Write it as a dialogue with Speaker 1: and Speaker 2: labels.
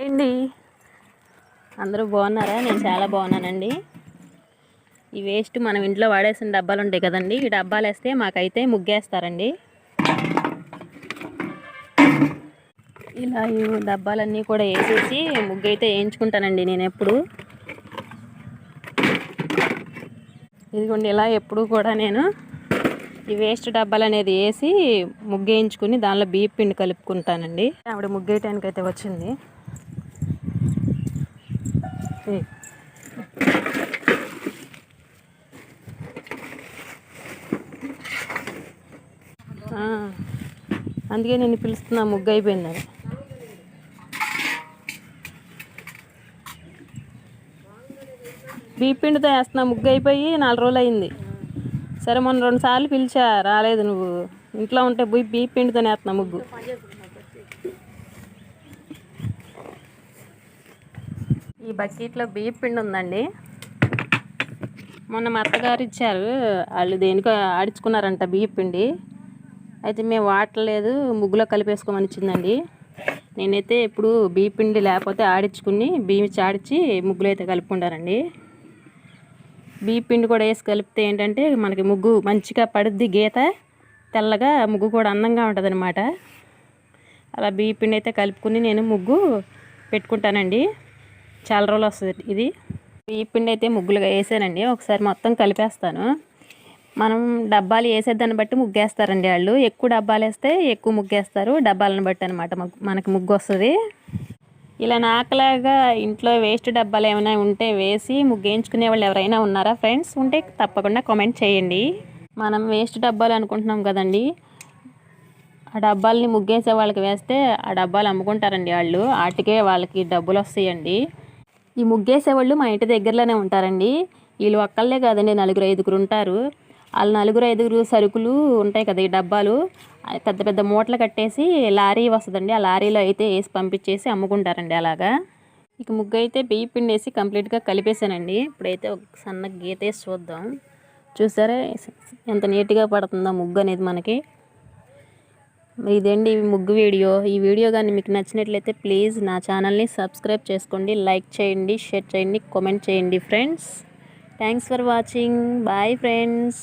Speaker 1: అండి, అందరూ బాగున్నారా? నేను చాలా బాగున్నానండి. ఈ వేస్ట్ మనం ఇంట్లో వాడేసిన డబ్బాలు ఉంటాయి కదండి, ఈ డబ్బాలు వేస్తే మాకైతే ముగ్గేస్తారండి. ఇలా ఈ డబ్బాలన్నీ కూడా వేసేసి ముగ్గు అయితే వేయించుకుంటానండి నేను ఎప్పుడు. ఇదిగోండి, ఇలా ఎప్పుడు కూడా నేను ఈ వేస్ట్ డబ్బాలు అనేది వేసి ముగ్గు వేయించుకుని దానిలో బియ్యం పిండి కలుపుకుంటానండి. ఆవిడ ముగ్గు వేయటానికి అయితే వచ్చింది. అందుకే నేను పిలుస్తున్నా, ముగ్గు అయిపోయిందని. బియ్యం పిండితో వేస్తున్నా, ముగ్గు అయిపోయి 4 రోజులు అయింది. సరే, మొన్న 2 సార్లు పిలిచా, రాలేదు. నువ్వు ఇంట్లో ఉంటే బియ్యం పిండితోనే వేస్తున్నా ముగ్గు. ఈ బకెట్లో బియ్యం పిండి ఉందండి. మొన్న మా అత్తగారు ఇచ్చారు, వాళ్ళు దేనికో ఆడించుకున్నారంట బియ్యం పిండి. అయితే మేము వాడలేదు, ముగ్గులో కలిపేసుకోమని ఇచ్చిందండి. నేనైతే ఎప్పుడు బియ్యం పిండి లేకపోతే ఆడించుకుని బియ్యం ఆడించి ముగ్గులో అయితే కలుపుకుంటానండి. బియ్యం పిండి కూడా వేసి కలిపితే ఏంటంటే మనకి ముగ్గు మంచిగా పడుద్ది, గీత తెల్లగా, ముగ్గు కూడా అందంగా ఉంటుంది అనమాట. అలా బియ్యం పిండి అయితే కలుపుకుని నేను ముగ్గు పెట్టుకుంటానండి. చాలా రోజులు వస్తుంది ఇది. బియ్యం పిండి అయితే ముగ్గులుగా వేసానండి. ఒకసారి మొత్తం కలిపేస్తాను. మనం డబ్బాలు వేసేదాన్ని బట్టి ముగ్గేస్తారండి వాళ్ళు. ఎక్కువ డబ్బాలు వేస్తే ఎక్కువ ముగ్గేస్తారు, డబ్బాలను బట్టి అనమాట మనకి ముగ్గు వస్తుంది. ఇలా నాకులాగా ఇంట్లో వేస్ట్ డబ్బాలు ఏమైనా ఉంటే వేసి ముగ్గేయించుకునే వాళ్ళు ఎవరైనా ఉన్నారా ఫ్రెండ్స్? ఉంటే తప్పకుండా కామెంట్ చేయండి. మనం వేస్ట్ డబ్బాలు అనుకుంటున్నాం కదండి, ఆ డబ్బాలని ముగ్గేసే వాళ్ళకి వేస్తే ఆ డబ్బాలు అమ్ముకుంటారండి వాళ్ళు. వాటికే వాళ్ళకి డబ్బులు వస్తాయండి. ఈ ముగ్గేసేవాళ్ళు మా ఇంటి దగ్గరలోనే ఉంటారండి. వీళ్ళు ఒక్కళ్ళే కాదండి, 4-5 ఉంటారు. వాళ్ళు 4-5 సరుకులు ఉంటాయి కదా, ఈ డబ్బాలు పెద్ద పెద్ద మూటలు కట్టేసి లారీ వస్తుందండి, ఆ లారీలో అయితే వేసి పంపించేసి అమ్ముకుంటారండి అలాగా. ఇక ముగ్గు అయితే బియ్యం పిండి వేసి కంప్లీట్గా కలిపేసానండి. ఇప్పుడైతే ఒక సన్న గీత వేసి చూద్దాం. చూసారా ఎంత నీట్గా పడుతుందో ముగ్గు అనేది మనకి. ఇదండి ముగ్గు వీడియో. ఈ వీడియో కానీ మీకు నచ్చినట్లయితే ప్లీజ్ నా ఛానల్ని సబ్స్క్రైబ్ చేసుకోండి, లైక్ చేయండి, షేర్ చేయండి, కామెంట్ చేయండి friends. Thanks for watching. Bye friends.